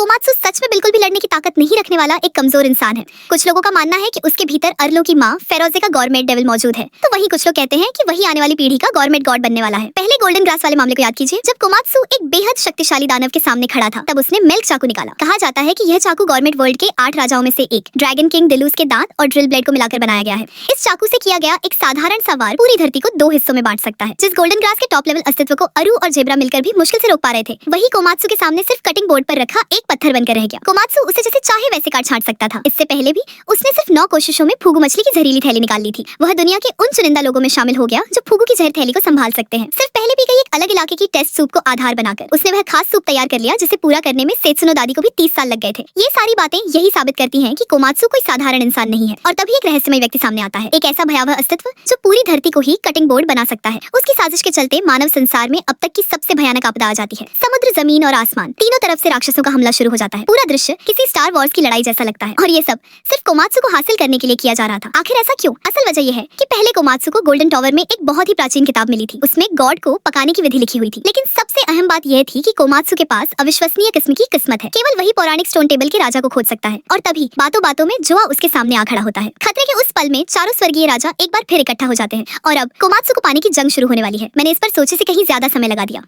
Komatsu सच में बिल्कुल भी लड़ने की ताकत नहीं रखने वाला एक कमजोर इंसान है। कुछ लोगों का मानना है कि उसके भीतर अरलों की माँ फेरोजे का गवर्नमेंट डेविल मौजूद है, तो वहीं कुछ लोग कहते हैं कि वही आने वाली पीढ़ी का गवर्नमेंट गॉड बनने वाला है। पहले गोल्डन ग्रास वाले मामले को याद कीजिए, जब कोमात्सु एक बेहद शक्तिशाली दानव के सामने खड़ा था, तब उसने मिल्क चाकू निकाला। कहा जाता है कि यह चाकू गवर्नमेंट वर्ल्ड के 8 राजाओं में से एक ड्रैगन किंग दिलूस के दांत और ड्रिल ब्लेड को मिलाकर बनाया गया है। इस चाकू से किया गया एक साधारण सा वार पूरी धरती को 2 हिस्सों में बांट सकता है। जिस गोल्डन ग्रास के टॉप लेवल अस्तित्व को अरु और जेब्रा मिलकर भी मुश्किल से रोक पा रहे थे, वही कोमात्सु के सामने सिर्फ कटिंग बोर्ड पर रखा एक पत्थर बनकर रह गया। कोमात्सु उसे जैसे चाहे वैसे काट छांट सकता था। इससे पहले भी उसने सिर्फ 9 कोशिशों में फूगू मछली की जहरीली थैली निकाल ली थी। वह दुनिया के उन चुनिंदा लोगों में शामिल हो गया जो फूगू की जहर थैली को संभाल सकते हैं। सिर्फ पहले भी गई एक अलग इलाके की टेस्ट सूप को आधार बनाकर उसने वह खास सूप तैयार कर लिया, जिसे पूरा करने में सेत्सुनो दादी को भी 30 साल लग गए थे। ये सारी बातें यही साबित करती हैं कि कोमात्सु कोई साधारण इंसान नहीं है। और तभी एक रहस्यमय व्यक्ति सामने आता है, एक ऐसा भयावह अस्तित्व जो पूरी धरती को ही कटिंग बोर्ड बना सकता है। उसकी साजिश के चलते मानव संसार में अब तक की सबसे भयानक आपदा आ जाती है। समुद्र, जमीन और आसमान तीनों तरफ से राक्षसों का हमला शुरू हो जाता है। पूरा दृश्य किसी स्टार वॉर्स की लड़ाई जैसा लगता है, और ये सब सिर्फ कोमात्सु को हासिल करने के लिए किया जा रहा था। आखिर ऐसा क्यों? असल वजह यह है कि पहले कोमात्सु को गोल्डन टॉवर में एक बहुत ही प्राचीन किताब मिली थी। उसमें गॉड को पकाने की विधि लिखी हुई थी। लेकिन सबसे अहम बात यह थी कि कोमात्सु के पास अविश्वसनीय किस्म की किस्मत है। केवल वही पौराणिक स्टोन टेबल के राजा को खोज सकता है, और तभी बातों बातों में जोआ उसके सामने आ खड़ा होता है। खतरे के उस पल में चारों स्वर्गीय राजा एक बार फिर इकट्ठा हो जाते हैं, और अब कोमात्सु को पाने की जंग शुरू होने वाली है। मैंने इस पर सोचे से कहीं ज्यादा समय लगा दिया।